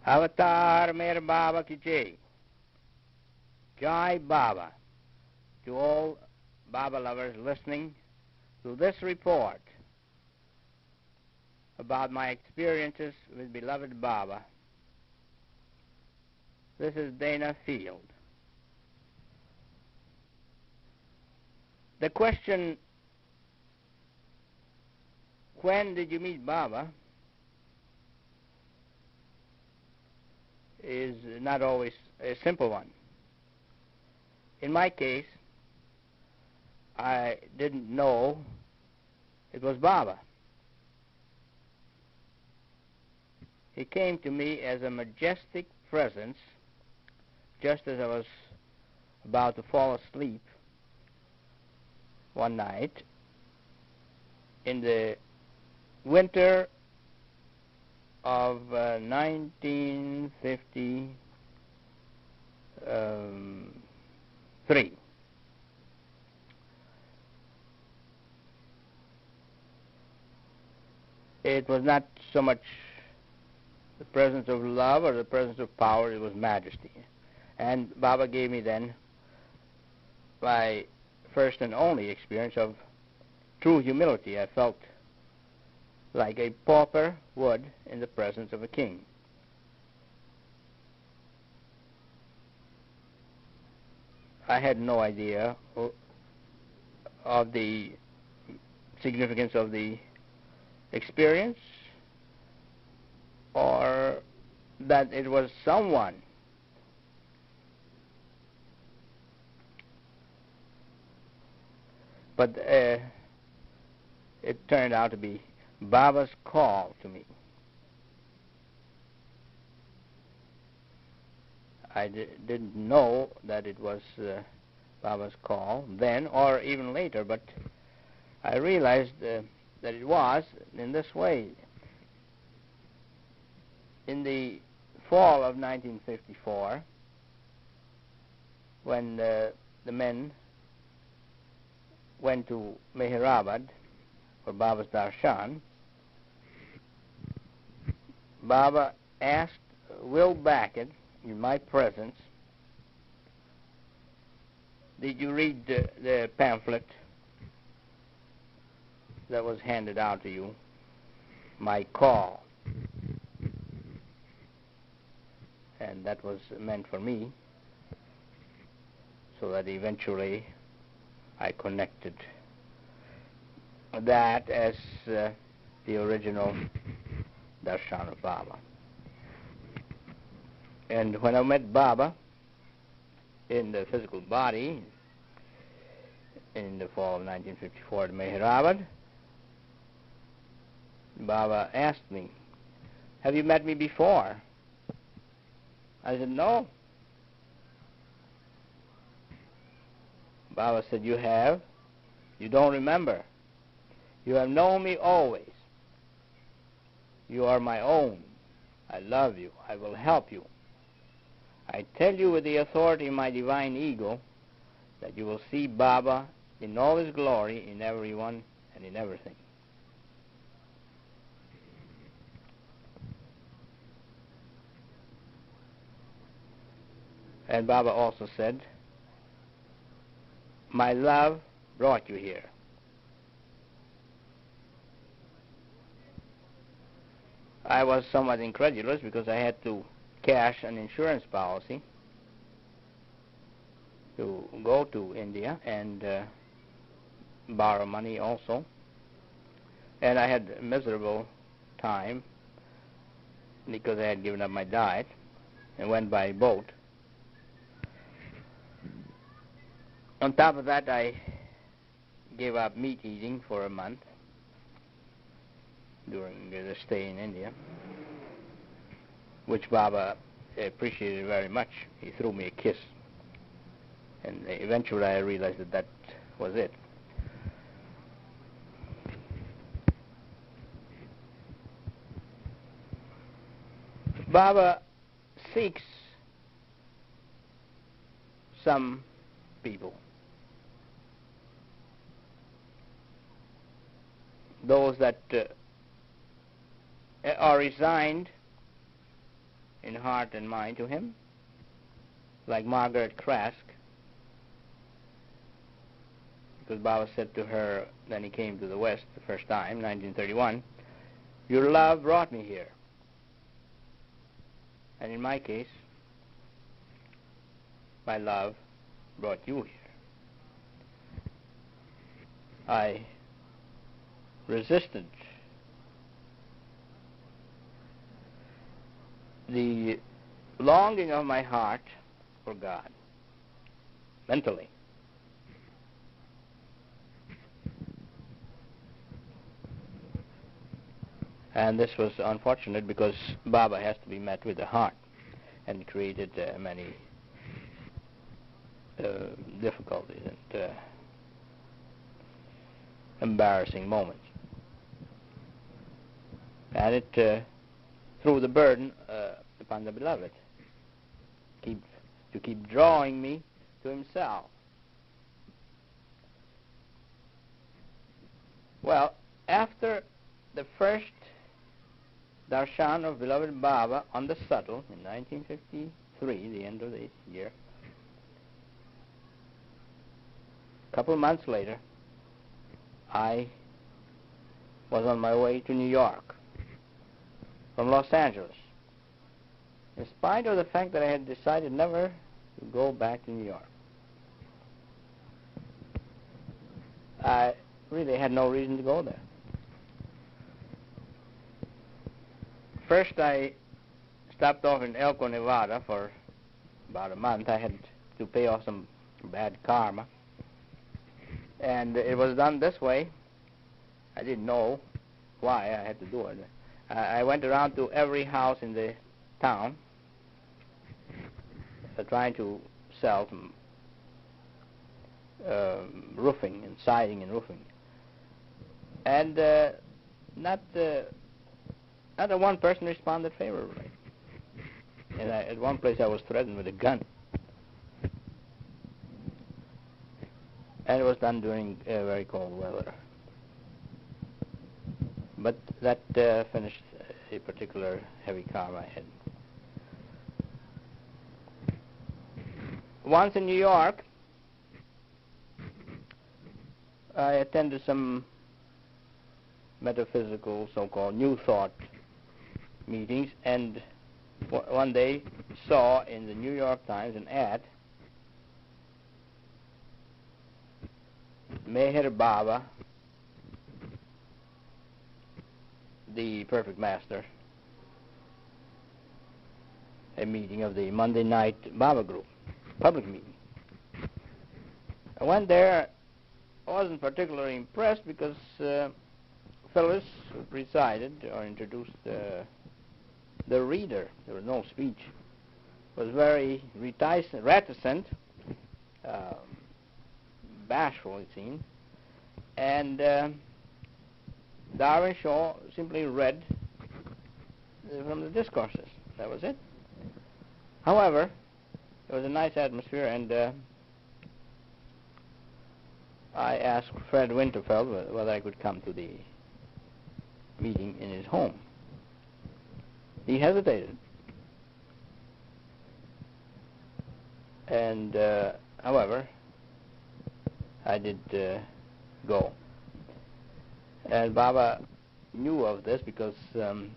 Avatar Mere Baba ki jai. Jai Baba. To all Baba lovers listening to this report about my experiences with beloved Baba, this is Dana Field. The question, when did you meet Baba, is not always a simple one. In my case, I didn't know it was Baba. He came to me as a majestic presence just as I was about to fall asleep one night in the winter of 1953. It was not so much the presence of love or the presence of power, it was majesty. And Baba gave me then my first and only experience of true humility. I felt like a pauper would in the presence of a king. I had no idea of the significance of the experience, or that it was someone but it turned out to be Baba's call to me. I didn't know that it was Baba's call then or even later, but I realized that it was in this way. In the fall of 1954, when the men went to Meherabad for Baba's darshan, Baba asked Will Beckett, in my presence, did you read the pamphlet that was handed out to you, My Call? And that was meant for me, so that eventually I connected that as the original darshan of Baba. And when I met Baba in the physical body in the fall of 1954 at Meherabad, Baba asked me, have you met me before? I said, no. Baba said, you have. You don't remember. You have known me always. You are my own. I love you. I will help you. I tell you with the authority of my divine ego that you will see Baba in all his glory in everyone and in everything. And Baba also said, my love brought you here. I was somewhat incredulous because I had to cash an insurance policy to go to India and borrow money also. And I had a miserable time because I had given up my diet and went by boat. On top of that, I gave up meat eating for a month during the stay in India, which Baba appreciated very much. He threw me a kiss. And eventually I realized that that was it. Baba seeks some people, those that are resigned in heart and mind to him, like Margaret Krask, because Baba said to her when he came to the West the first time, 1931, "Your love brought me here." And in my case, my love brought you here. I resisted the longing of my heart for God, mentally. And this was unfortunate because Baba has to be met with the heart, and it created many difficulties and embarrassing moments. And it threw the burden upon the beloved to keep drawing me to himself. Well, after the first darshan of beloved Baba on the Subtle in 1953, the end of the year, a couple of months later, I was on my way to New York from Los Angeles, in spite of the fact that I had decided never to go back to New York. I really had no reason to go there. First, I stopped off in Elko, Nevada for about a month. I had to pay off some bad karma. And it was done this way. I didn't know why I had to do it. I went around to every house in the town trying to sell some roofing and siding and roofing. And not one person responded favorably. And at one place I was threatened with a gun. And it was done during very cold weather. But that finished a particular heavy karma I had. Once in New York, I attended some metaphysical, so-called New Thought meetings, and one day saw in the New York Times an ad, Meher Baba, the Perfect Master, a meeting of the Monday night Baba group, public meeting. I went there. I wasn't particularly impressed because Phyllis, who presided or introduced the reader, there was no speech, was very reticent, bashful it seemed, and Darwin Shaw simply read from the discourses. That was it. However, it was a nice atmosphere, and I asked Fred Winterfeld whether I could come to the meeting in his home. He hesitated. And, however, I did go. And Baba knew of this because in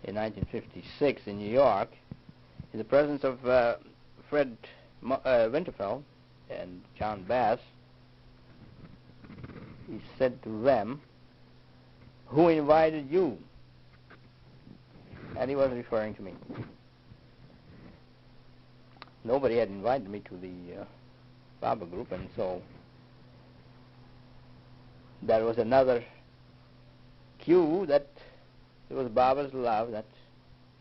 1956 in New York, in the presence of Fred Winterfeld and John Bass, he said to them, "Who invited you?" And he was referring to me. Nobody had invited me to the Baba group, and so that was another cue that it was Baba's love that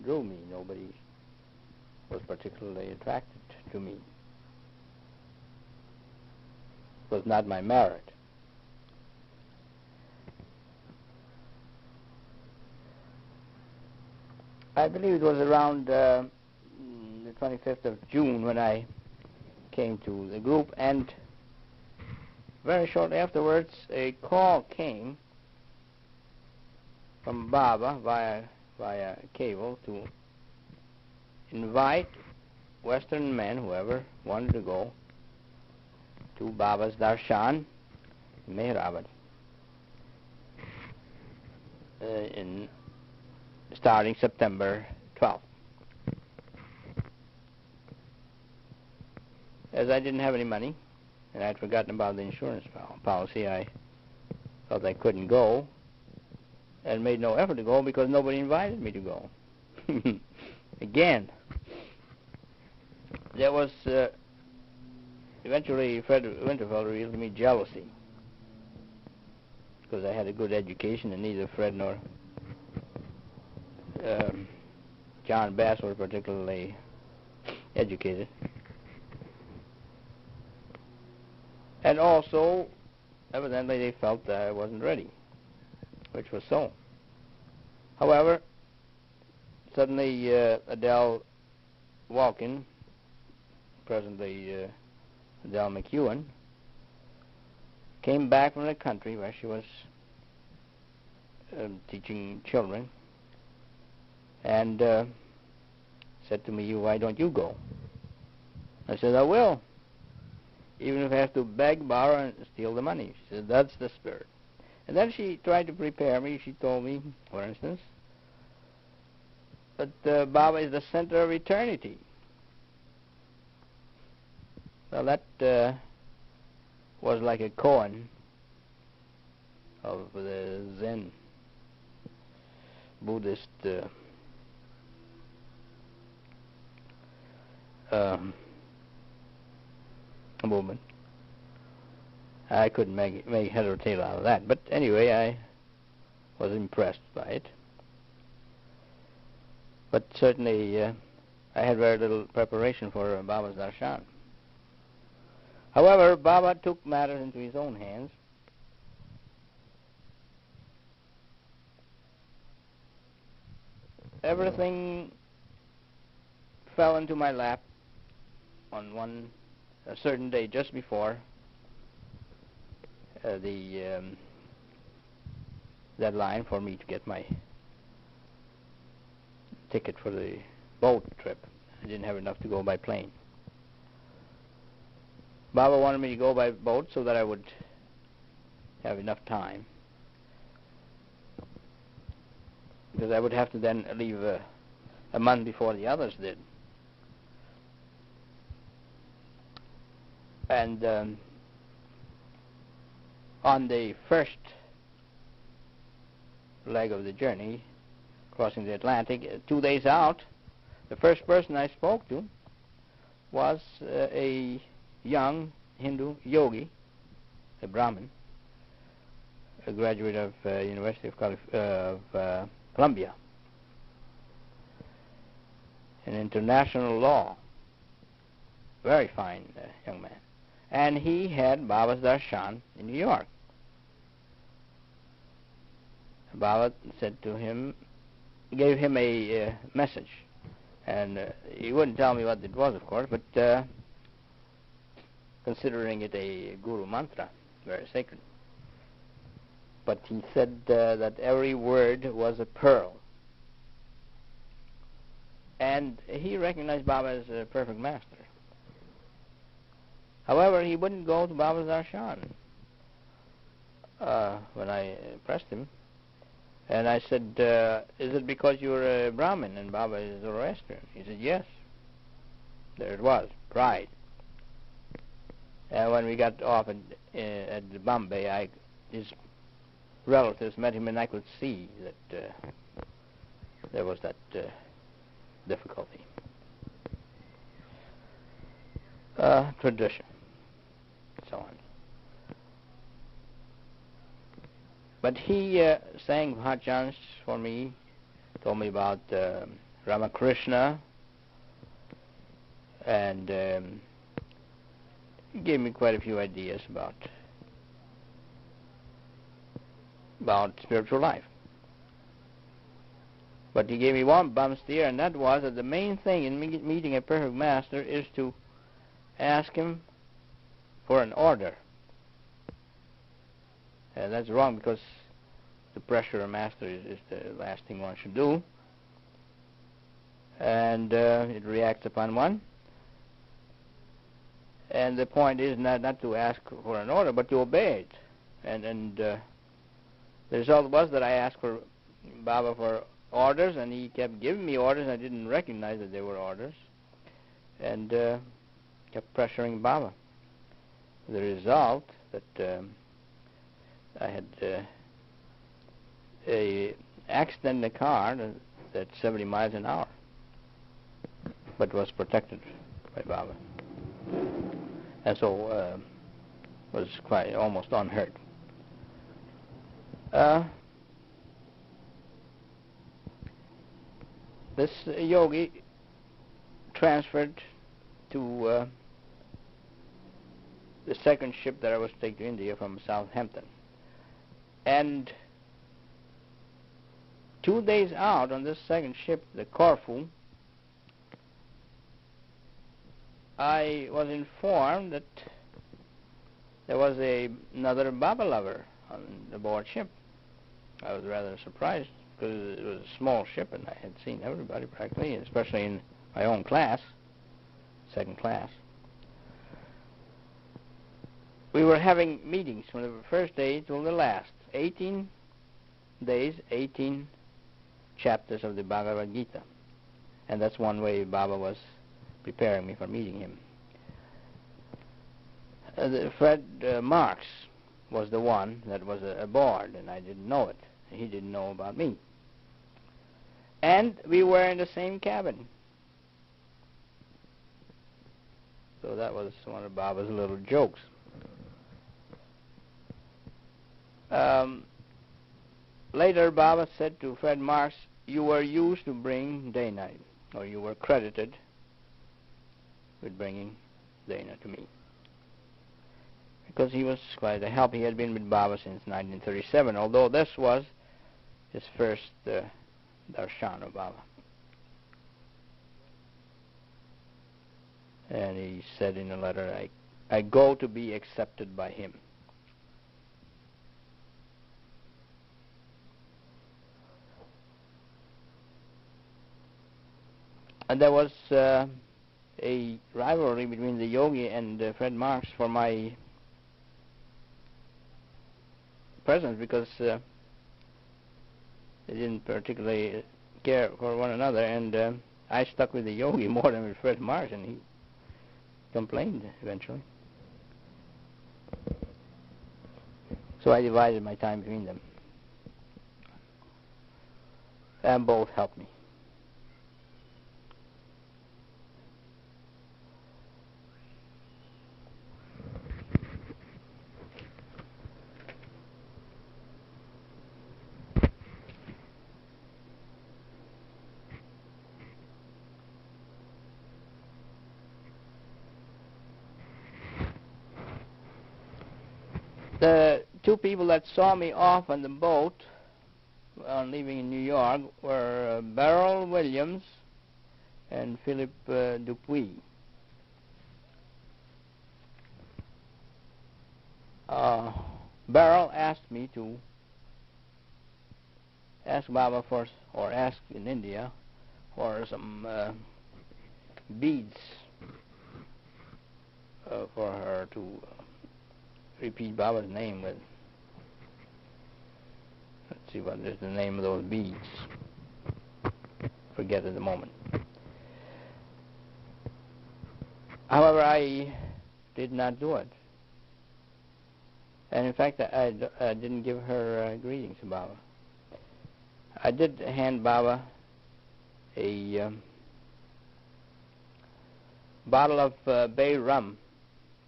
drew me. Nobody was particularly attracted to me. It was not my merit. I believe it was around the 25th of June when I came to the group, and very shortly afterwards a call came from Baba via cable to invite Western men, whoever wanted to go, to Baba's darshan in Mehrabad, in starting September 12th. As I didn't have any money, and I'd forgotten about the insurance policy, I felt I couldn't go, and made no effort to go because nobody invited me to go. Again, there was eventually Fred Winterfeld revealed to me jealousy, because I had a good education, and neither Fred nor John Bass were particularly educated. And also, evidently, they felt that I wasn't ready, which was so. However, suddenly Adele Walkin, presently Adele McEwen, came back from the country where she was teaching children, and said to me, "Why don't you go?" I said, "I will, even if I have to beg, borrow, and steal the money." She said, "That's the spirit." And then she tried to prepare me. She told me, for instance, that Baba is the center of eternity. Well, that was like a koan of the Zen Buddhist movement. I couldn't make head or tail out of that, but anyway, I was impressed by it. But certainly, I had very little preparation for Baba's darshan. However, Baba took matters into his own hands. Everything fell into my lap on a certain day just before the deadline for me to get my ticket for the boat trip. I didn't have enough to go by plane. Baba wanted me to go by boat so that I would have enough time, because I would have to then leave a month before the others did. And on the first leg of the journey, crossing the Atlantic, 2 days out, the first person I spoke to was a young Hindu yogi, a Brahmin, a graduate of University of Columbia in international law. Very fine young man. And he had Baba's darshan in New York. Baba said to him, gave him a message, and he wouldn't tell me what it was, of course, but considering it a guru mantra, very sacred. But he said that every word was a pearl. And he recognized Baba as a perfect master. However, he wouldn't go to Baba's darshan when I pressed him. And I said, "Is it because you're a Brahmin and Baba is Zoroastrian?" He said, "Yes." There it was, pride. And when we got off at Bombay, his relatives met him, and I could see that there was that difficulty. Tradition, so on. But he sang bhajans for me, told me about Ramakrishna, and he gave me quite a few ideas about spiritual life. But he gave me one bum steer, and that was that the main thing in meeting a perfect master is to ask him for an order. And that's wrong, because to pressure a master is the last thing one should do. And and it reacts upon one. And the point is not to ask for an order, but to obey it. And the result was that I asked for Baba for orders, and he kept giving me orders. I didn't recognize that they were orders, and kept pressuring Baba. The result that I had a accident in the car at 70 miles an hour, but was protected by Baba, and so was quite almost unhurt. This yogi transferred to the second ship that I was taking to India from Southampton. And 2 days out on this second ship, the Corfu, I was informed that there was another Baba lover on the board ship. I was rather surprised because it was a small ship and I had seen everybody practically, especially in my own class, second class. We were having meetings from the first day till the last. 18 days, 18 chapters of the Bhagavad Gita. And that's one way Baba was preparing me for meeting him. Fred Marx was the one that was aboard, and I didn't know it. He didn't know about me. And we were in the same cabin. So that was one of Baba's little jokes. Later, Baba said to Fred Marx, you were used to bring Dana, or you were credited with bringing Dana to me. Because he was quite a help. He had been with Baba since 1937, although this was his first darshan of Baba. And he said in a letter, I go to be accepted by him. And there was a rivalry between the yogi and Fred Marx for my presence, because they didn't particularly care for one another, and I stuck with the yogi more than with Fred Marx, and he complained eventually. So I divided my time between them, and both helped me. The two people that saw me off on the boat on leaving in New York were Beryl Williams and Philip Dupuis. Beryl asked me to ask Baba for, or ask in India for some beads for her to repeat Baba's name with. Let's see what is the name of those beads. Forget at the moment. However, I did not do it. And in fact, I didn't give her greetings to Baba. I did hand Baba a bottle of bay rum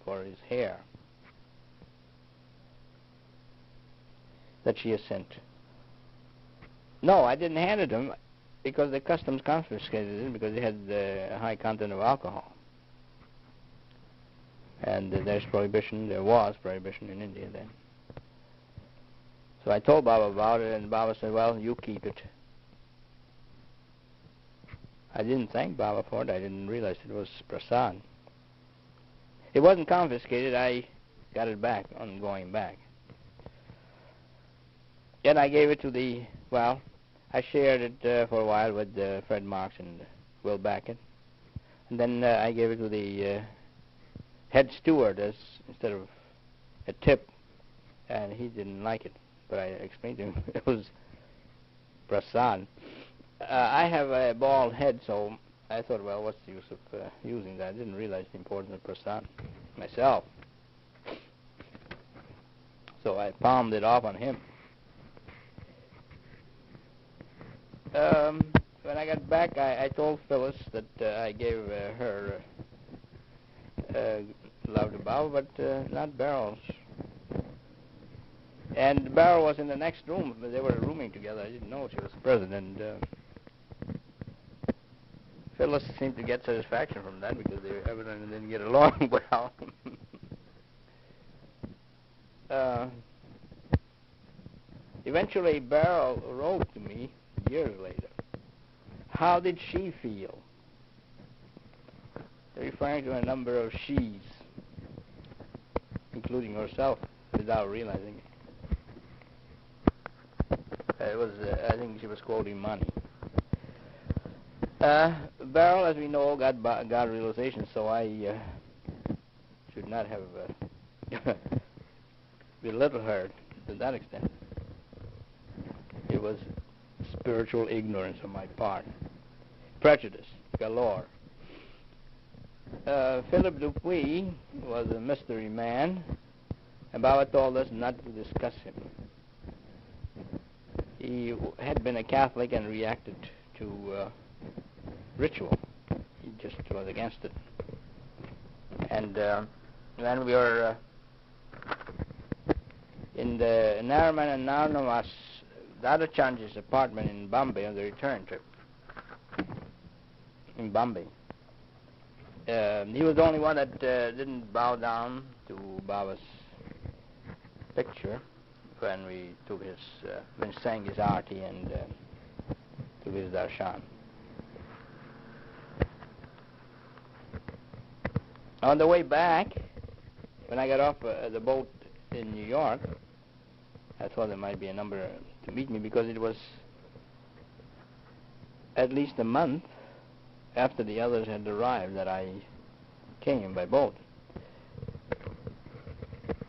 for his hair that she has sent. No, I didn't hand it to him because the customs confiscated it because it had a high content of alcohol. And there was prohibition in India then. So I told Baba about it, and Baba said, well, you keep it. I didn't thank Baba for it. I didn't realize it was prasad. It wasn't confiscated. I got it back on going back. Then I gave it to I shared it for a while with Fred Marx and Will Backett. And then I gave it to the head stewardess instead of a tip, and he didn't like it. But I explained to him it was prasad. I have a bald head, so I thought, well, what's the use of using that? I didn't realize the importance of prasad myself. So I palmed it off on him. When I got back, I told Phyllis that I gave her Love to Bow, but not Beryl's. And Beryl was in the next room. They were rooming together. I didn't know she was present. And Phyllis seemed to get satisfaction from that because they evidently didn't get along well. Eventually, Beryl wrote to me years later. How did she feel? Referring to a number of she's, including herself, without realizing it. It was, I think she was quoting money. Beryl, as we know, got realization, so I should not have belittled her to that extent. It was spiritual ignorance on my part. Prejudice, galore. Philip Dupuy was a mystery man, and Baba told us not to discuss him. He had been a Catholic and reacted to ritual. He just was against it. And when we were in the Nariman and Narnamas, Dadachandji's apartment in Bombay on the return trip, in Bombay, he was the only one that didn't bow down to Baba's picture when we took his, when he sang his arti and took his darshan. On the way back, when I got off the boat in New York, I thought there might be a number to meet me because it was at least a month after the others had arrived that I came by boat.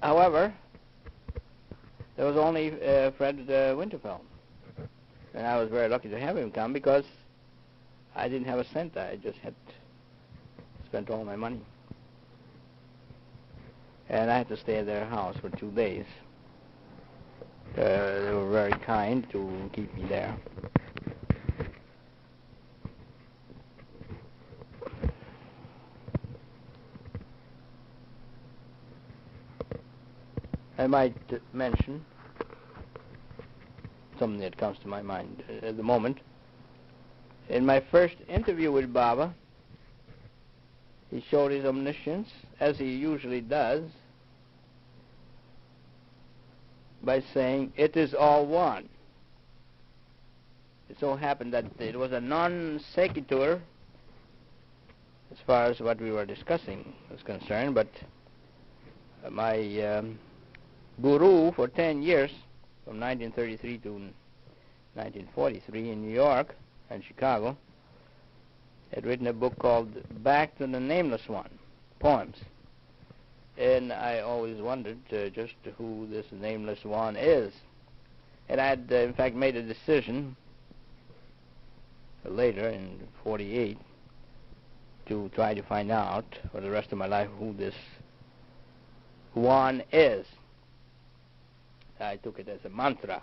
However, there was only Fred Winterfeld, and I was very lucky to have him come because I didn't have a cent. I just had spent all my money. And I had to stay at their house for 2 days. They were very kind to keep me there. I might mention something that comes to my mind at the moment. In my first interview with Baba, he showed his omniscience, as he usually does, by saying, "It is all one." It so happened that it was a non sequitur as far as what we were discussing was concerned, but my guru for 10 years, from 1933 to 1943 in New York and Chicago, had written a book called Back to the Nameless One, poems. And I always wondered just who this Nameless One is. And I had, in fact, made a decision later in 48 to try to find out for the rest of my life who this one is. I took it as a mantra.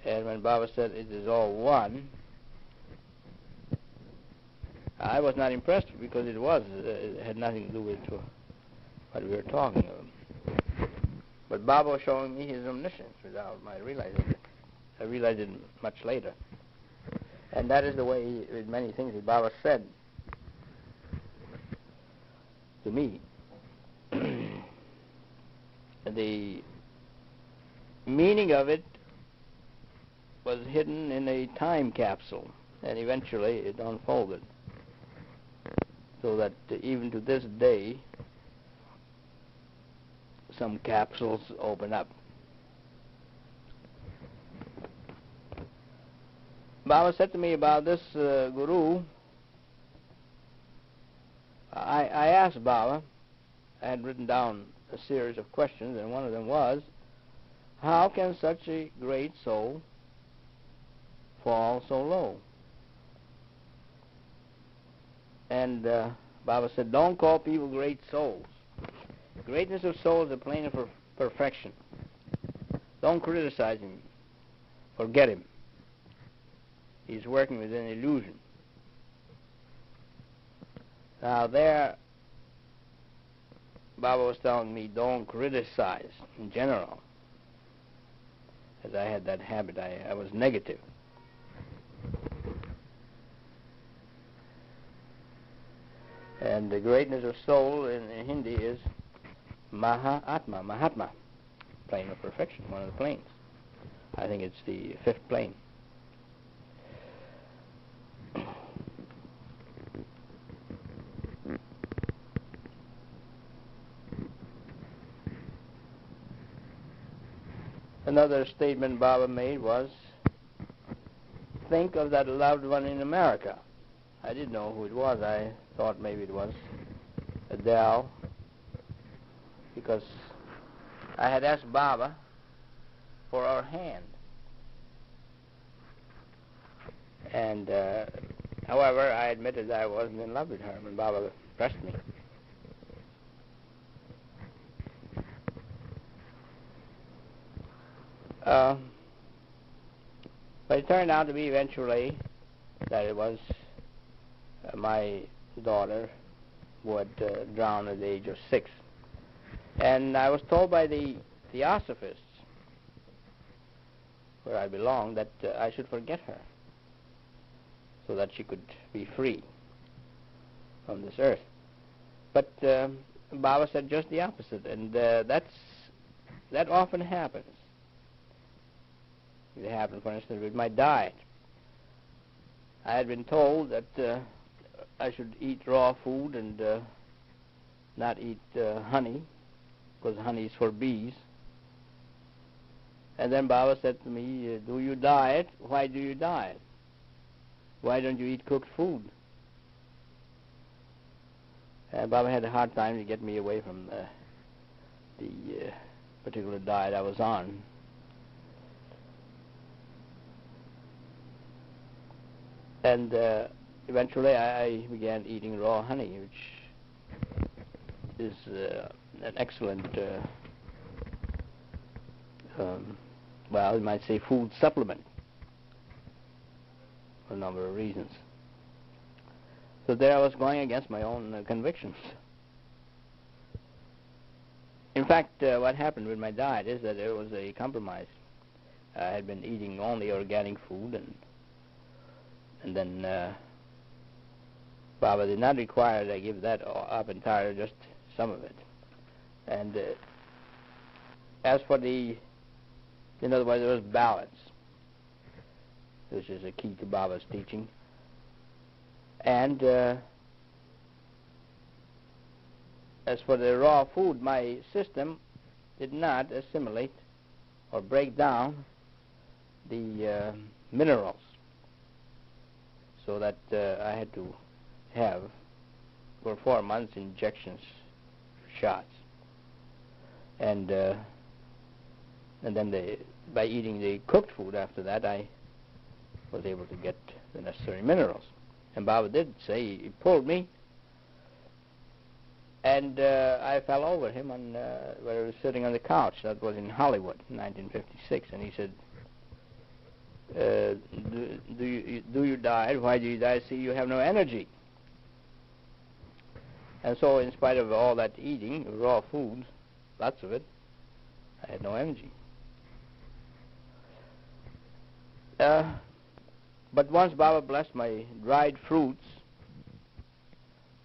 And when Baba said it is all one, I was not impressed because it had nothing to do with what we were talking about. But Baba was showing me his omniscience without my realizing it. I realized it much later. And that is the way with many things that Baba said to me. The meaning of it was hidden in a time capsule, and eventually it unfolded. So that even to this day, some capsules open up. Baba said to me about this guru. I asked Baba, I had written down a series of questions, and one of them was, how can such a great soul fall so low? And Baba said, don't call people great souls. Greatness of soul is a plane of perfection. Don't criticize him. Forget him. He's working with an illusion. Now there, Baba was telling me, don't criticize in general. As I had that habit, I was negative. And the greatness of soul in Hindi is Mahatma, plane of perfection, one of the planes. I think it's the fifth plane. Another statement Baba made was, think of that loved one in America. I didn't know who it was. I thought maybe it was Adele, because I had asked Baba for her hand. And, however, I admitted that I wasn't in love with her when Baba pressed me. But it turned out to be eventually that it was my daughter who had drowned at the age of 6. And I was told by the Theosophists, where I belonged, that I should forget her so that she could be free from this earth. But Baba said just the opposite, and that often happens. It happened, for instance, with my diet. I had been told that I should eat raw food and not eat honey, because honey is for bees. And then Baba said to me, do you diet? Why do you diet? Why don't you eat cooked food? And Baba had a hard time to get me away from the particular diet I was on. And eventually I began eating raw honey, which is an excellent, well, you might say food supplement for a number of reasons. So there I was going against my own convictions. In fact, what happened with my diet is that it was a compromise. I had been eating only organic food, and then Baba did not require that I give that up entirely, just some of it. And as for in other words, there was balance, which is a key to Baba's teaching. And as for the raw food, my system did not assimilate or break down the minerals, so that I had to have, for 4 months, injections, shots. And then by eating the cooked food after that, I was able to get the necessary minerals. And Baba did say, he pulled me, and I fell over him where I was sitting on the couch. That was in Hollywood in 1956. And he said, do you diet? Why do you diet? See, you have no energy. And so in spite of all that eating, raw food, lots of it, I had no energy. But once Baba blessed my dried fruits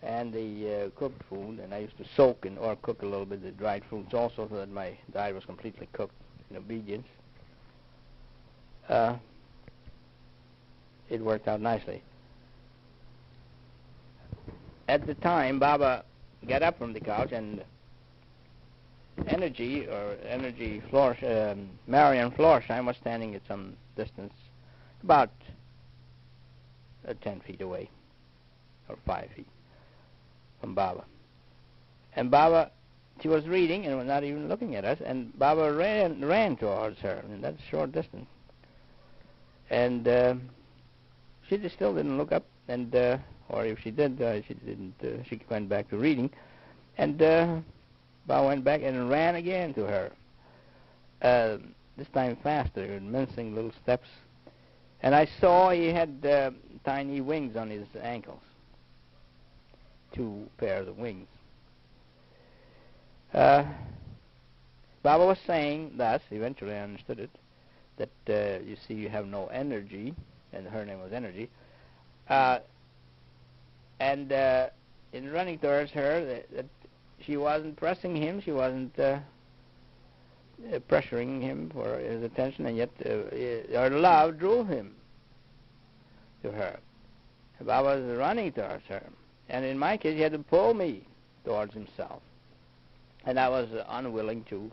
and the cooked food, and I used to soak or cook a little bit the dried fruits also, so that my diet was completely cooked in obedience, it worked out nicely. At the time, Baba got up from the couch, and Marion Florsheim was standing at some distance, about 10 feet away, or 5 feet from Baba. And Baba, she was reading and was not even looking at us, and Baba ran towards her, and that's a short distance. And she just still didn't look up, and or if she did, she didn't. She went back to reading, and Baba went back and ran again to her. This time faster, mincing little steps. And I saw he had tiny wings on his ankles, 2 pairs of wings. Baba was saying thus, eventually I understood it, that you see you have no energy, and her name was Energy, and in running towards her, that she wasn't pressing him, she wasn't pressuring him for his attention, and yet her love drove him to her. Baba was running towards her, and in my case he had to pull me towards himself, and I was unwilling to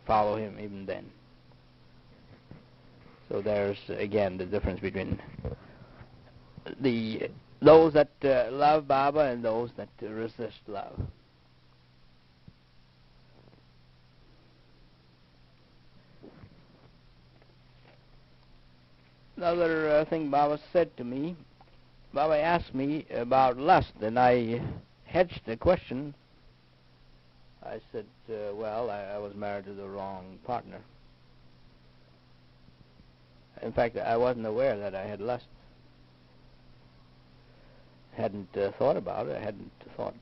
follow him even then. So there's again the difference between those that love Baba and those that resist love. Another thing Baba said to me, Baba asked me about lust, and I hedged the question. I said, well, I was married to the wrong partner. In fact, I wasn't aware that I had lust. Hadn't thought about it. I hadn't thought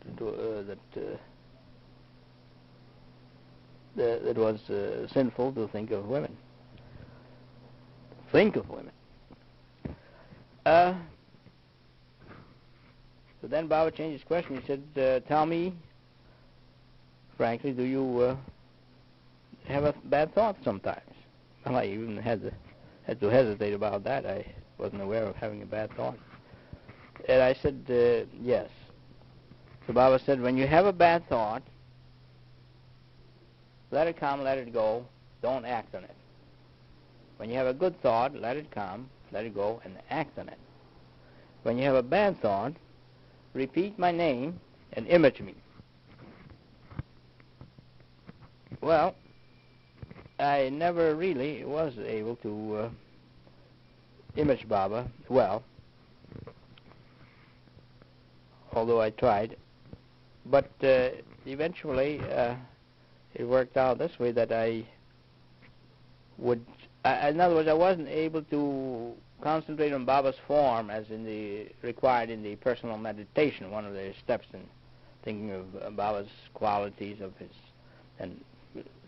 that it was sinful to think of women. Think of women. So then Baba changed his question. He said, tell me, frankly, do you have a bad thought sometimes? Well, I even had to hesitate about that. I wasn't aware of having a bad thought. And I said, yes. So Baba said, when you have a bad thought, let it come, let it go, don't act on it. When you have a good thought, let it come, let it go, and act on it. When you have a bad thought, repeat my name and image me. Well, I never really was able to image Baba well, although I tried. But eventually it worked out this way that I would, in other words, I wasn't able to concentrate on Baba's form as required in the personal meditation, one of the steps in thinking of Baba's qualities of his, and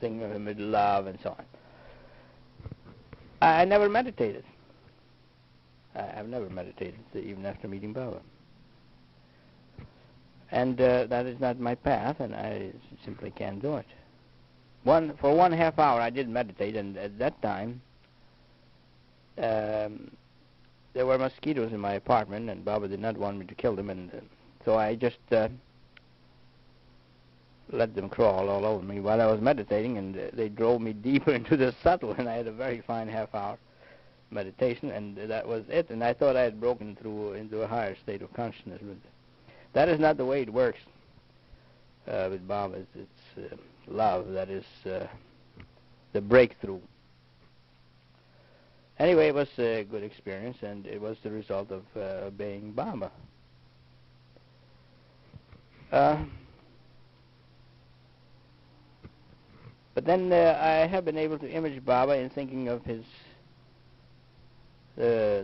thinking of him with love and so on. I never meditated. I've never meditated, even after meeting Baba. And that is not my path, and I simply can't do it. For 1/2 hour I did meditate, and at that time there were mosquitoes in my apartment, and Baba did not want me to kill them, and so I just let them crawl all over me while I was meditating, and they drove me deeper into the subtle, and I had a very fine 1/2 hour meditation, and that was it. And I thought I had broken through into a higher state of consciousness. But that is not the way it works with Baba. It's love that is the breakthrough. Anyway, it was a good experience, and it was the result of obeying Baba. But then I have been able to image Baba in thinking of his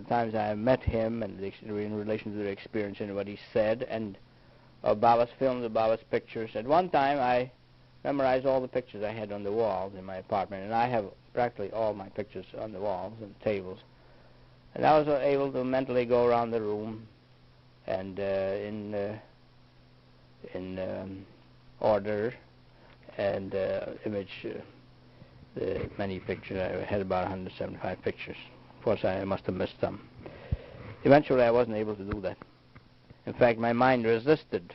times I met him, and in relation to the experience and what he said, and of Baba's films, of Baba's pictures. At one time, I memorized all the pictures I had on the walls in my apartment, and I have practically all my pictures on the walls and tables. And I was able to mentally go around the room and in order and image the many pictures. I had about 175 pictures. Of course, I must have missed some. Eventually, I wasn't able to do that. In fact, my mind resisted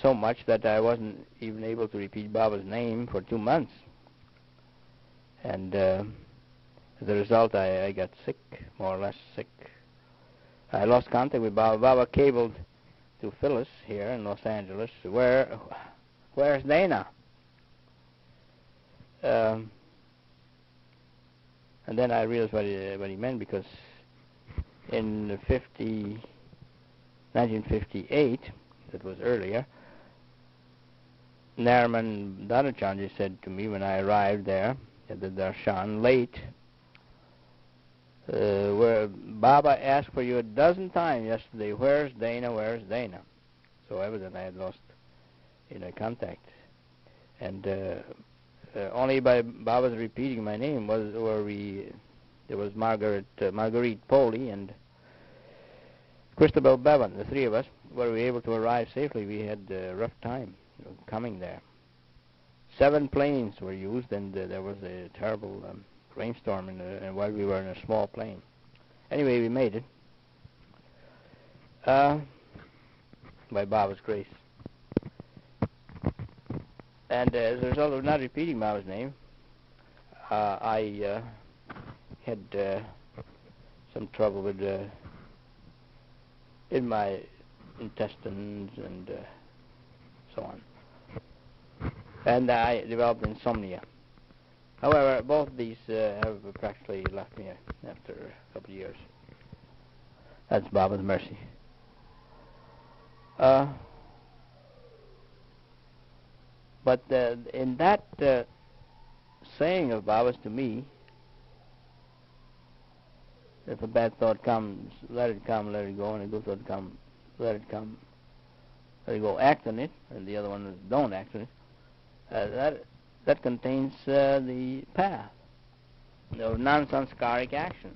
so much that I wasn't even able to repeat Baba's name for 2 months. And As a result, I got sick, more or less sick. I lost contact with Baba. Baba cabled to Phyllis here in Los Angeles. Where's Dana? And then I realized what he meant, because in 1958, that was earlier, Nariman Dhanachandji said to me when I arrived there at the darshan late, where Baba asked for you a dozen times yesterday, where's Dana, where's Dana? So evidently I had lost contact. And only by Baba's repeating my name there was Marguerite Poli and Christabel Bevan, the three of us, were we able to arrive safely. We had a rough time coming there. 7 planes were used, and there was a terrible rainstorm while we were in a small plane. Anyway, we made it by Baba's grace. And as a result of not repeating Baba's name, I had some trouble with in my intestines and so on. And I developed insomnia. However, both these have practically left me after a couple of years. That's Baba's mercy. But in that saying of Baba's to me, if a bad thought comes, let it come, let it go, and a good thought comes, let it come, let it go, act on it, and the other one is don't act on it. That contains the path of non-sanskaric action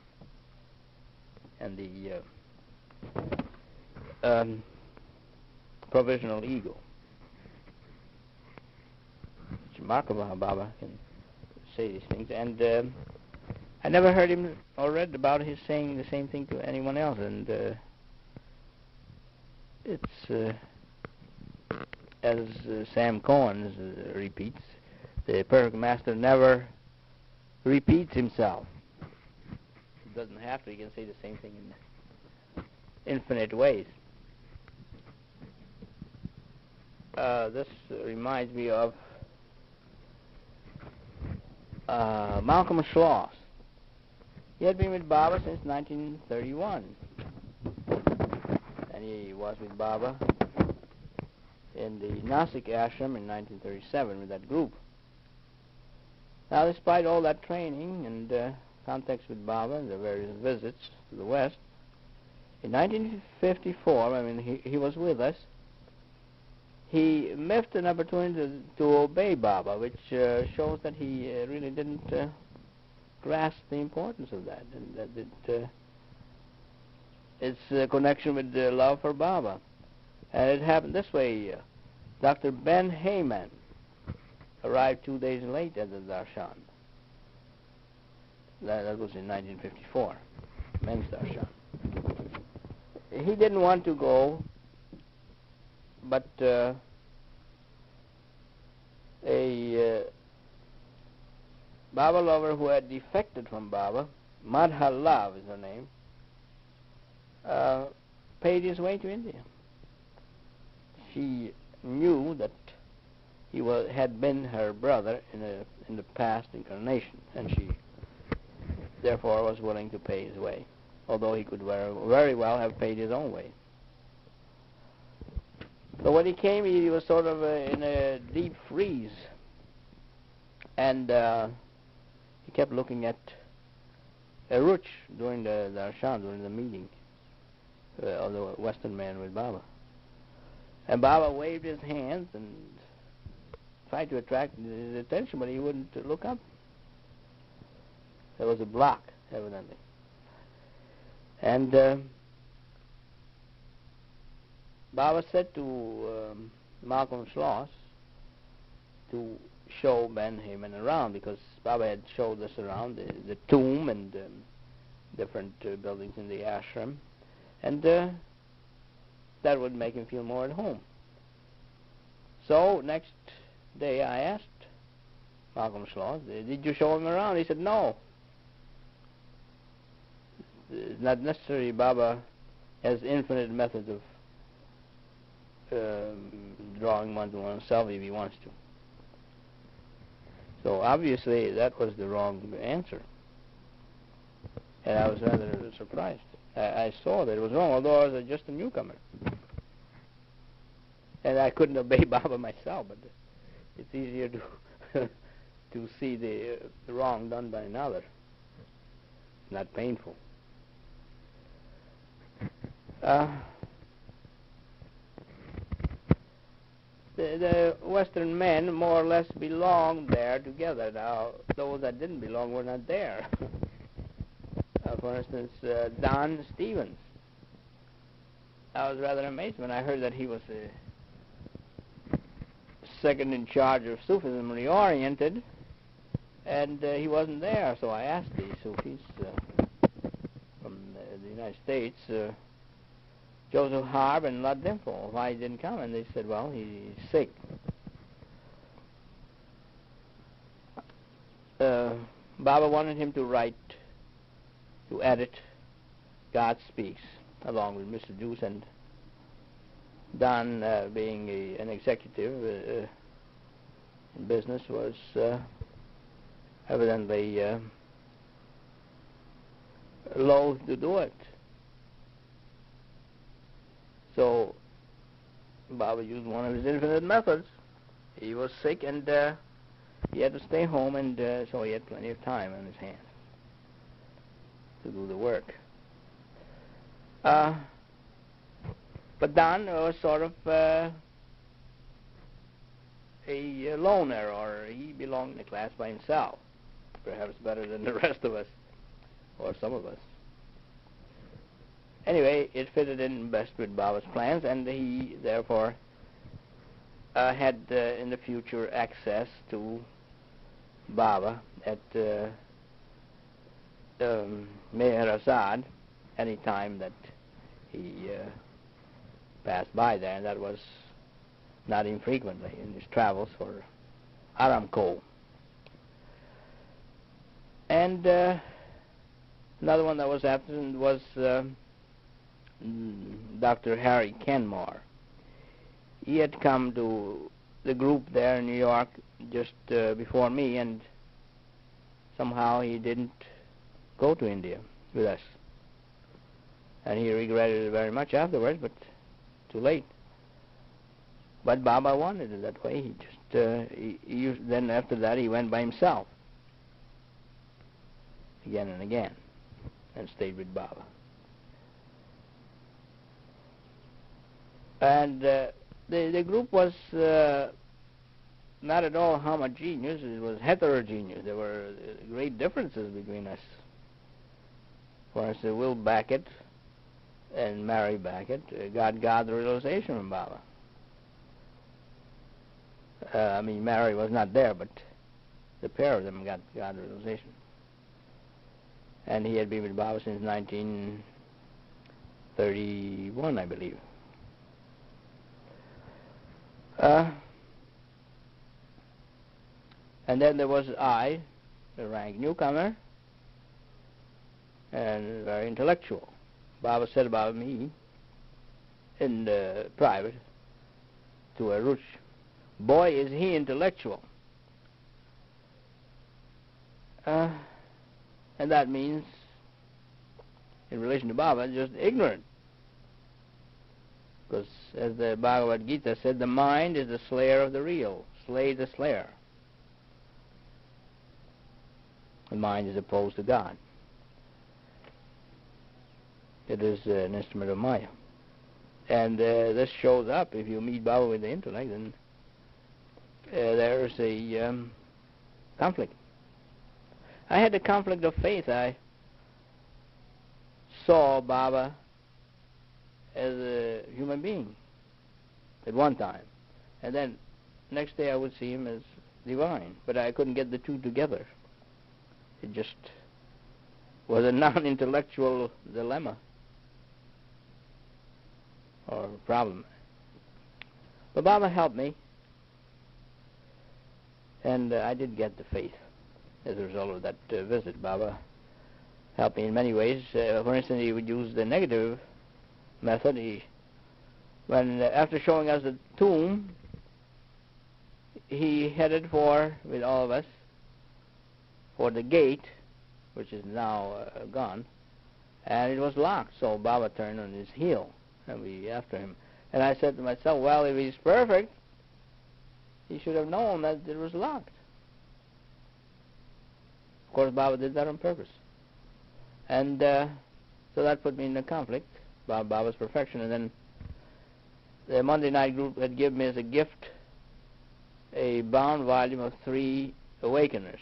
and the provisional ego. It's remarkable how Baba can say these things, and I never heard him or read about his saying the same thing to anyone else, and it's as Sam Cohen repeats, the perfect master never repeats himself. He doesn't have to. He can say the same thing in infinite ways. This reminds me of Malcolm Schloss. He had been with Baba since 1931, and he was with Baba in the Nasik ashram in 1937 with that group. Now, despite all that training and contacts with Baba and the various visits to the West, in 1954, he was with us, he missed an opportunity to obey Baba, which shows that he really didn't grasp the importance of that, and that it's a connection with the love for Baba. And it happened this way. Dr. Ben Heyman arrived 2 days late at the darshan. That was in 1954, men's darshan. He didn't want to go, but a Baba lover who had defected from Baba, Madha Lav is her name, paid his way to India. She knew that he had been her brother in the past incarnation, and she therefore was willing to pay his way, although he could very well have paid his own way. So when he came, he was sort of in a deep freeze, and he kept looking at Ruch during the darshan, during the meeting of the Western man with Baba. And Baba waved his hands and tried to attract his attention, but he wouldn't look up. There was a block, evidently. And Baba said to Malcolm Schloss to show Ben Heyman around, because Baba had showed us around the tomb and different buildings in the ashram, and that would make him feel more at home. So next day I asked Malcolm Schloss, did you show him around? He said, no. not necessarily Baba has infinite methods of drawing one to oneself if he wants to. So obviously that was the wrong answer. And I was rather surprised. I saw that it was wrong, although I was just a newcomer. And I couldn't obey Baba myself, but it's easier to to see the wrong done by another. Not painful. The Western men more or less belonged there together. Now, those that didn't belong were not there. For instance, Don Stevens. I was rather amazed when I heard that he was second in charge of Sufism reoriented, and he wasn't there. So I asked the Sufis from the United States, Joseph Harb and Lud Dimple, why he didn't come, and they said, well, he's sick. Baba wanted him to write, to edit God Speaks, along with Mr. Deuce, and Don, being an executive in business, was evidently loath to do it. So Baba used one of his infinite methods. He was sick, and he had to stay home, and so he had plenty of time on his hands to do the work. But Don was sort of a loner, or he belonged in a class by himself, perhaps better than the rest of us, or some of us. Anyway, it fitted in best with Baba's plans, and he therefore had in the future access to Baba at Meher Azad any time that he passed by there, and that was not infrequently in his travels for Aramco. And another one that was absent was Dr. Harry Kenmore. He had come to the group there in New York just before me, and somehow he didn't go to India with us. And he regretted it very much afterwards, but too late. But Baba wanted it that way. He just then after that he went by himself again and again and stayed with Baba. And the group was not at all homogeneous. It was heterogeneous. There were great differences between us. For instance, Will Beckett and Mary Beckett got God realization from Baba. I mean, Mary was not there, but the pair of them got God realization. And he had been with Baba since 1931, I believe. And then there was I, the rank newcomer, and very intellectual. Baba said about me in private to Aruch, boy, is he intellectual. And that means, in relation to Baba, just ignorant. Because as the Bhagavad Gita said, the mind is the slayer of the real. Slay the slayer. The mind is opposed to God. It is an instrument of Maya. And this shows up if you meet Baba with the intellect, then there's a conflict. I had a conflict of faith. I saw Baba as a human being at one time, and then next day I would see him as divine, but I couldn't get the two together. It just was a non-intellectual dilemma or problem. But Baba helped me, and I did get the faith as a result of that visit. Baba helped me in many ways. For instance, he would use the negative method. After showing us the tomb, he headed with all of us, for the gate, which is now gone, and it was locked. So Baba turned on his heel, and we after him. And I said to myself, well, if he's perfect, he should have known that it was locked. Of course, Baba did that on purpose. And so that put me in a conflict about Baba's perfection. And then the Monday night group had given me as a gift a bound volume of 3 Awakeners.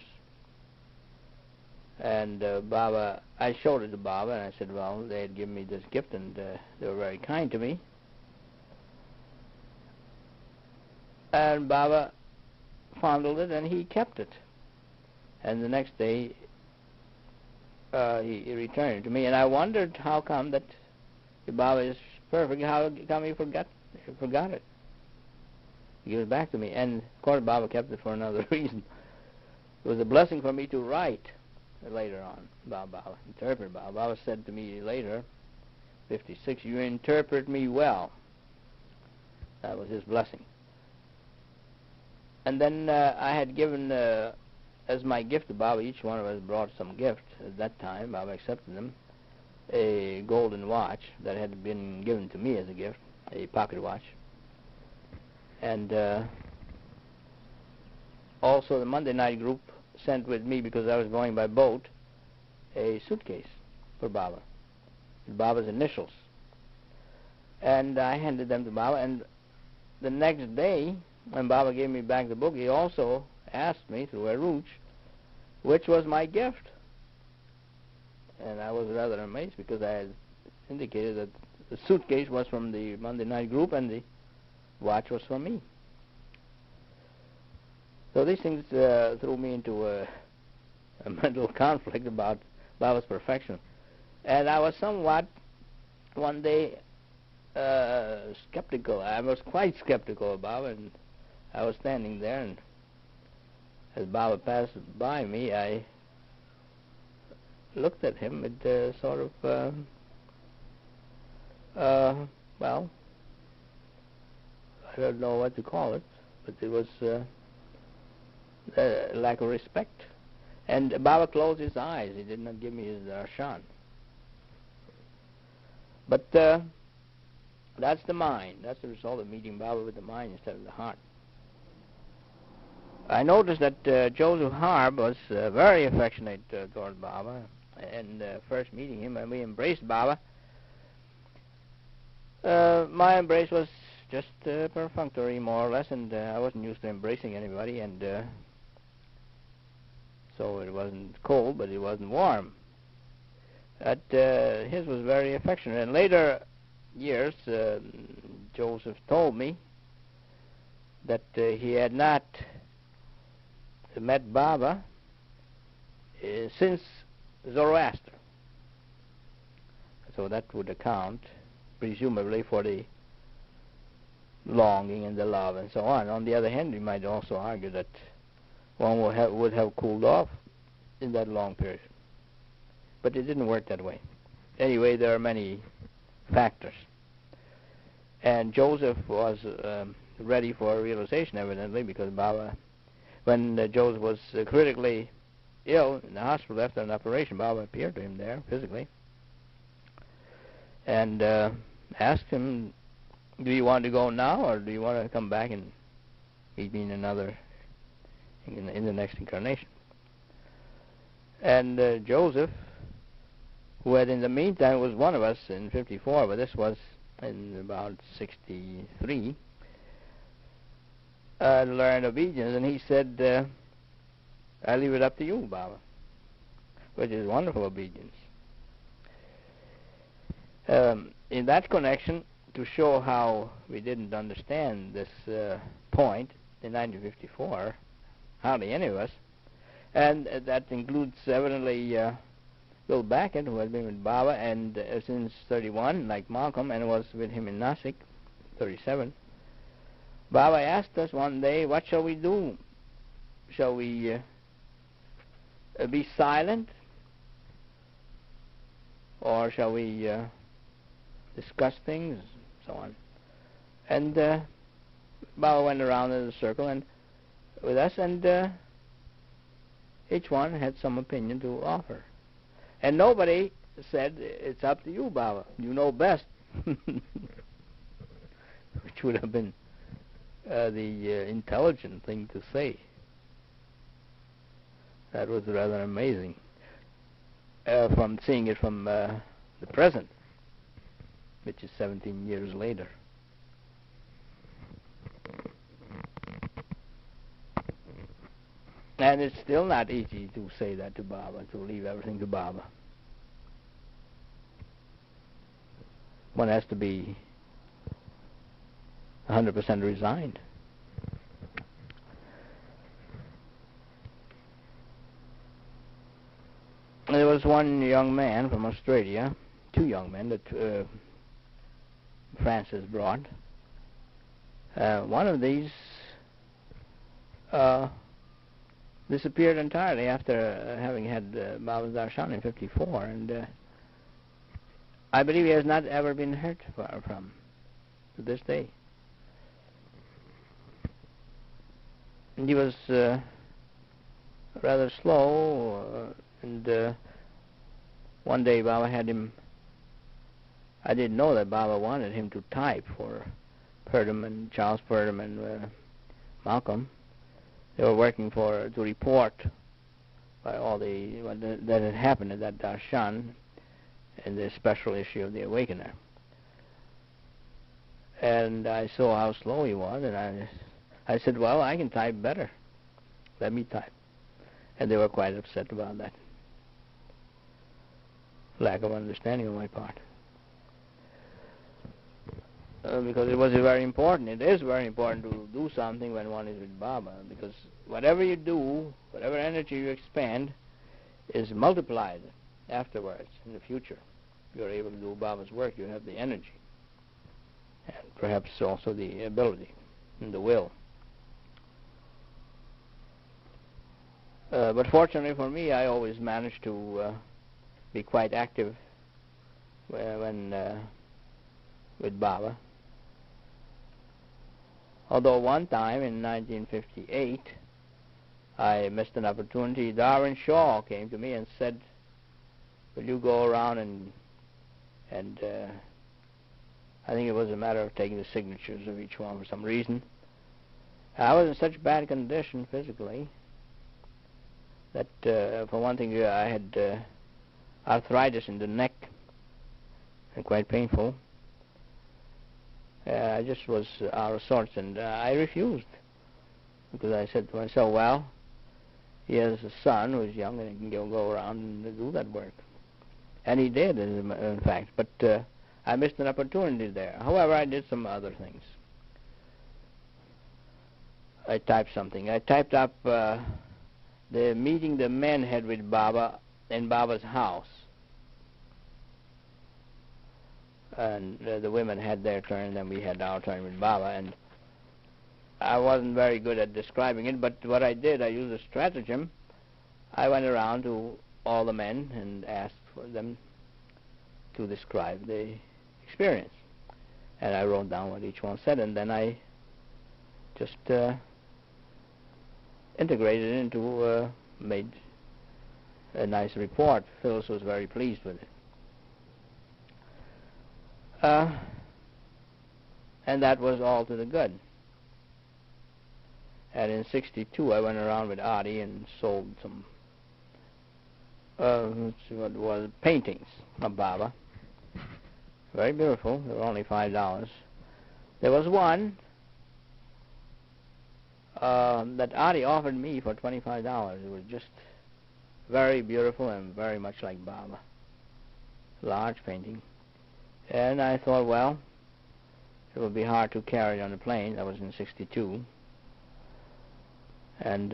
And I showed it to Baba, and I said, well, they had given me this gift, and they were very kind to me. And Baba fondled it, and he kept it. And the next day, he returned it to me, and I wondered how come that if Baba is perfect, how come he forgot it. He gave it back to me, and of course Baba kept it for another reason. It was a blessing for me to write later on about Baba, interpret Baba. Baba said to me later, 56, you interpret me well. That was his blessing. And then I had given, as my gift to Baba, each one of us brought some gift. At that time, Baba accepted them, a golden watch that had been given to me as a gift, a pocket watch. And also the Monday night group sent with me, because I was going by boat, a suitcase for Baba, with Baba's initials. And I handed them to Baba, and the next day, when Baba gave me back the book, he also asked me through a Aruch which was my gift. And I was rather amazed, because I had indicated that the suitcase was from the Monday night group and the watch was from me. So these things threw me into a mental conflict about Baba's perfection. And I was somewhat, one day, skeptical. I was quite skeptical of Baba, and I was standing there, and as Baba passed by me, I looked at him with sort of, well, I don't know what to call it, but it was lack of respect. And Baba closed his eyes. He did not give me his darshan. But that's the mind. That's the result of meeting Baba with the mind instead of the heart. I noticed that Joseph Harb was very affectionate toward Baba, and first meeting him, when we embraced Baba, my embrace was just perfunctory, more or less, and I wasn't used to embracing anybody, and so it wasn't cold, but it wasn't warm. But his was very affectionate. In later years, Joseph told me that he had not met Baba since Zoroaster. So that would account, presumably, for the longing and the love and so on. On the other hand, we might also argue that one would have cooled off in that long period. But it didn't work that way. Anyway, there are many factors. And Joseph was ready for realization, evidently, because Baba, when Joseph was critically ill in the hospital after an operation, Baba appeared to him there physically and asked him, do you want to go now, or do you want to come back and meet me in the next incarnation? And Joseph, who had in the meantime was one of us in 54, but this was in about 63, learned obedience, and he said, I leave it up to you, Baba, which is wonderful obedience. In that connection, to show how we didn't understand this point in 1954, hardly any of us, and that includes evidently Bill Backett, who had been with Baba and since 31, like Malcolm, and was with him in Nasik, 37. Baba asked us one day, what shall we do? Shall we be silent or shall we discuss things, so on. And Baba went around in a circle and with us, and each one had some opinion to offer. And nobody said, it's up to you, Baba, you know best, which would have been the intelligent thing to say. That was rather amazing, from seeing it from the present, which is 17 years later. And it's still not easy to say that to Baba, to leave everything to Baba. One has to be 100% resigned. There was one young man from Australia, two young men that Francis brought. One of these disappeared entirely after having had Baba's darshan in 54, and I believe he has not ever been heard from to this day. And he was rather slow, and one day Baba had him, I didn't know that Baba wanted him to type for Purdom and Charles Purdom and Malcolm. They were working to report by all that had happened at that darshan in the special issue of the Awakener. And I saw how slow he was, and I said, well, I can type better. Let me type. And they were quite upset about that. Lack of understanding on my part. Because it was very important. It is very important to do something when one is with Baba, because whatever you do, whatever energy you expand, is multiplied afterwards in the future. If you're able to do Baba's work, you have the energy, and perhaps also the ability and the will. But fortunately for me, I always managed to be quite active when with Baba. Although one time in 1958, I missed an opportunity. Darwin Shaw came to me and said, will you go around and I think it was a matter of taking the signatures of each one for some reason. I was in such bad condition physically that, for one thing, I had arthritis in the neck, and quite painful. I just was out of sorts, and I refused, because I said to myself, well, he has a son who's young and he can go around and do that work. And he did, in fact, but I missed an opportunity there. However, I did some other things. I typed something. I typed up the meeting the men had with Baba in Baba's house. And the women had their turn, and then we had our turn with Baba. And I wasn't very good at describing it, but what I did, I used a stratagem. I went around to all the men and asked for them to describe the experience. And I wrote down what each one said, and then I just integrated it into, made a nice report. Phyllis was very pleased with it. And that was all to the good. And in 62, I went around with Adi and sold some paintings of Baba. Very beautiful. They were only $5. There was one that Adi offered me for $25. It was just very beautiful and very much like Baba. Large painting. And I thought, well, it would be hard to carry it on the plane. That was in 62. And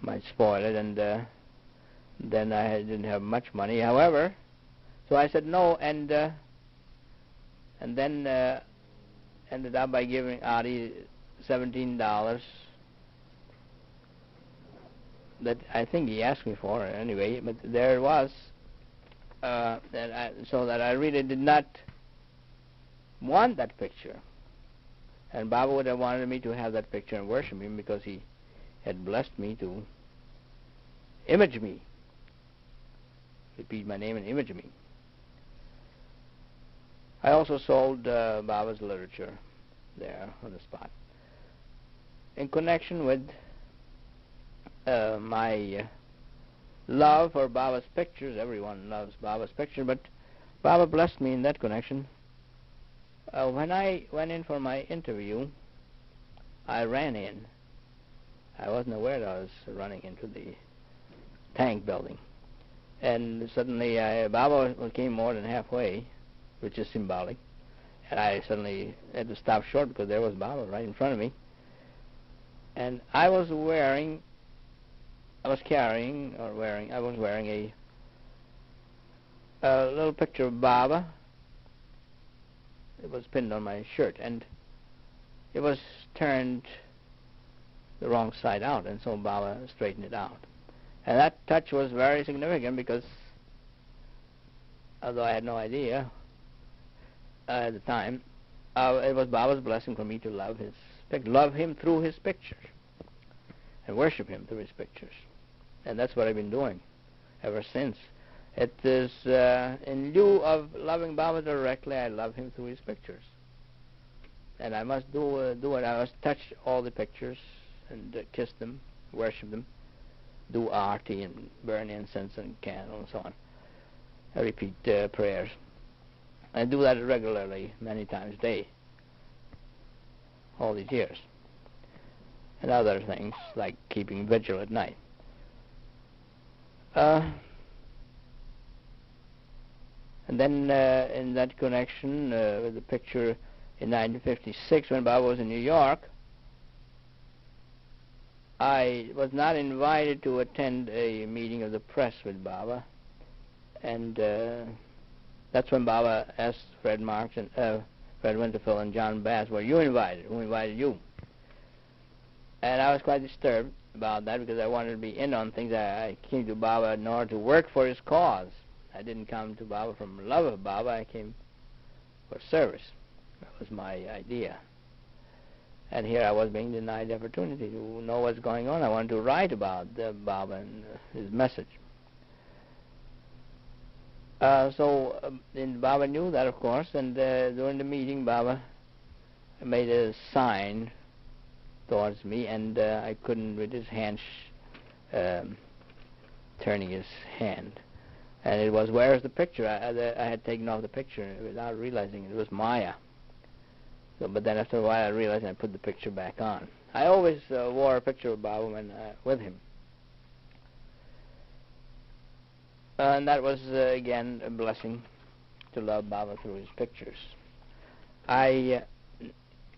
might spoil it, and then I didn't have much money. However, so I said no, and then ended up by giving Adi $17 that I think he asked me for anyway, but there it was. so that I really did not want that picture. And Baba would have wanted me to have that picture and worship him because he had blessed me to image me. Repeat my name and image me. I also sold Baba's literature there on the spot. In connection with my love for Baba's pictures, everyone loves Baba's picture, but Baba blessed me in that connection. When I went in for my interview, I ran in. I wasn't aware that I was running into the tank building. And suddenly Baba came more than halfway, which is symbolic. And I suddenly had to stop short because there was Baba right in front of me. And I was wearing a little picture of Baba. It was pinned on my shirt, and it was turned the wrong side out, and so Baba straightened it out. And that touch was very significant because, although I had no idea at the time, it was Baba's blessing for me to love him through his pictures, and worship him through his pictures. And that's what I've been doing ever since. It is in lieu of loving Baba directly, I love him through his pictures. And I must do it. I must touch all the pictures and kiss them, worship them, do arti and burn incense and candle and so on. I repeat prayers. I do that regularly, many times a day, all these years. And other things, like keeping vigil at night. And then in that connection with the picture in 1956 when Baba was in New York, I was not invited to attend a meeting of the press with Baba. And that's when Baba asked Fred Marks and Fred Winterfield and John Bass, were you invited? Who invited you? And I was quite disturbed about that because I wanted to be in on things. I came to Baba in order to work for his cause. I didn't come to Baba from love of Baba. I came for service. That was my idea. And here I was being denied the opportunity to know what's going on. I wanted to write about Baba and his message. And Baba knew that, of course, and during the meeting, Baba made a sign towards me, and I couldn't, with his hand turning his hand. And it was, where's the picture? I had taken off the picture without realizing it was Maya. So, but then after a while I realized and I put the picture back on. I always wore a picture of Baba when, with him. And that was, again, a blessing to love Baba through his pictures. I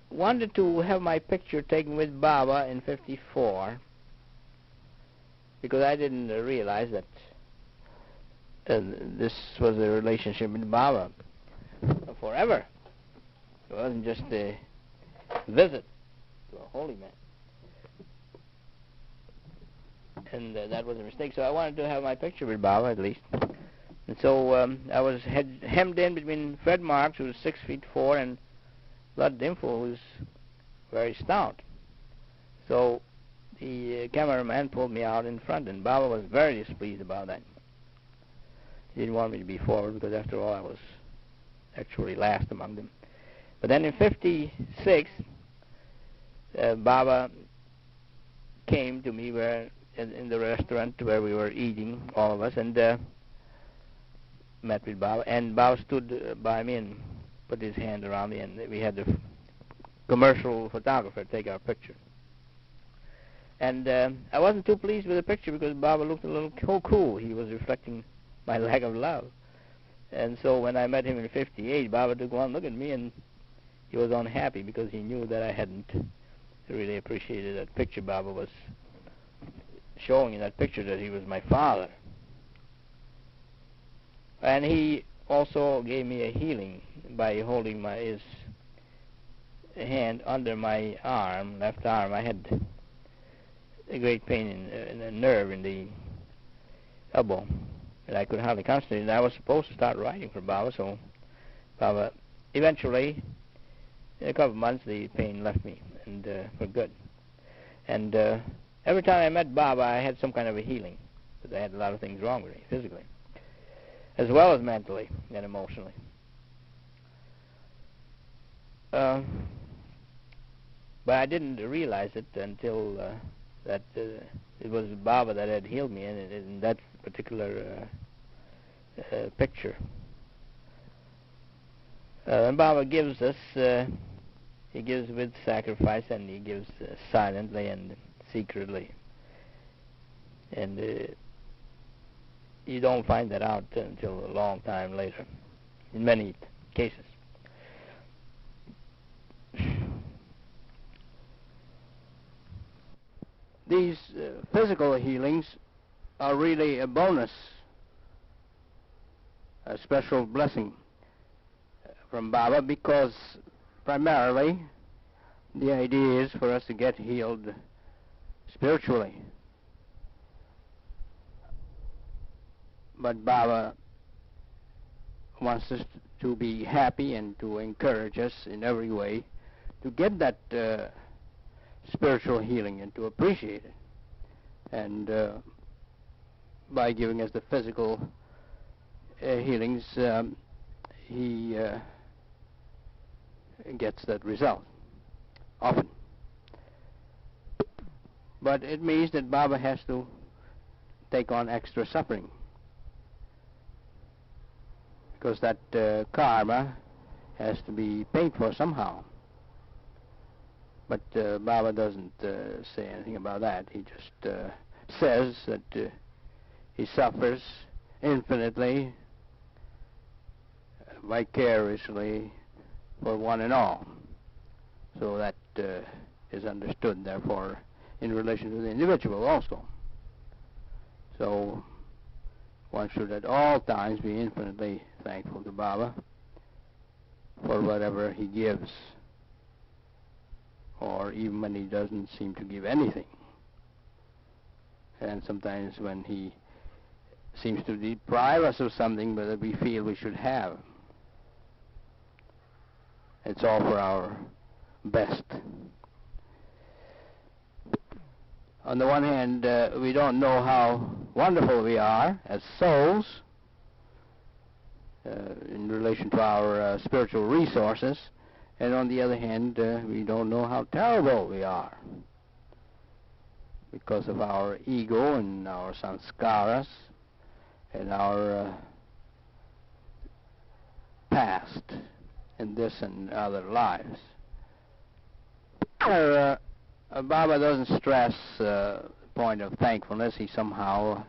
wanted to have my picture taken with Baba in '54 because I didn't realize that this was a relationship with Baba forever. It wasn't just a visit to a holy man. And that was a mistake. So I wanted to have my picture with Baba at least. And so I was hemmed in between Fred Marks, who was 6'4", and Lud Dimfo, who was very stout. So the cameraman pulled me out in front, and Baba was very displeased about that. He didn't want me to be forward because, after all, I was actually last among them. But then in '56, Baba came to me in the restaurant where we were eating, all of us, and met with Baba. And Baba stood by me and put his hand around me, and we had the commercial photographer take our picture. And I wasn't too pleased with the picture because Baba looked a little cool. He was reflecting my lack of love. And so when I met him in '58, Baba took one look at me, and he was unhappy because he knew that I hadn't really appreciated that picture Baba was showing in that picture, that he was my father. And he also gave me a healing by holding his hand under my arm, left arm. I had a great pain in a nerve in the elbow, and I could hardly concentrate. And I was supposed to start writing for Baba, so Baba, eventually, in a couple of months, the pain left me, and for good. And every time I met Baba, I had some kind of a healing, because I had a lot of things wrong with me, physically, as well as mentally and emotionally. But I didn't realize it until that it was Baba that had healed me in that particular picture. And Baba gives us, he gives with sacrifice, and he gives silently and secretly. And you don't find that out until a long time later, in many cases. These physical healings are really a bonus, a special blessing from Baba, because primarily the idea is for us to get healed spiritually. But Baba wants us to be happy and to encourage us in every way to get that spiritual healing and to appreciate it. And by giving us the physical healings, he gets that result, often. But it means that Baba has to take on extra suffering, because that karma has to be paid for somehow. But Baba doesn't say anything about that. He just says that he suffers infinitely, vicariously, for one and all. So that is understood, therefore, in relation to the individual also. So one should at all times be infinitely thankful to Baba for whatever he gives, or even when he doesn't seem to give anything. And sometimes when he seems to deprive us of something that we feel we should have. It's all for our best. On the one hand, we don't know how wonderful we are as souls in relation to our spiritual resources, and on the other hand, we don't know how terrible we are because of our ego and our sanskaras and our past in this and other lives. Baba doesn't stress the point of thankfulness. He somehow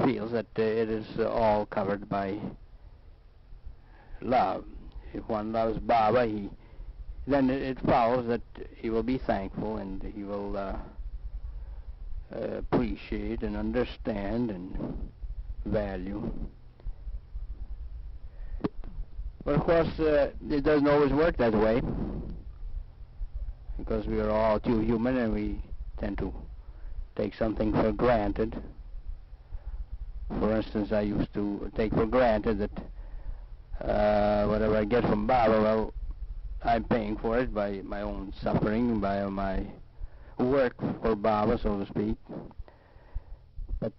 feels that it is all covered by love. If one loves Baba, then it follows that he will be thankful, and he will appreciate and understand and value. But of course, it doesn't always work that way, because we are all too human and we tend to take something for granted. For instance, I used to take for granted that whatever I get from Baba, well, I'm paying for it by my own suffering, by my work for Baba, so to speak. But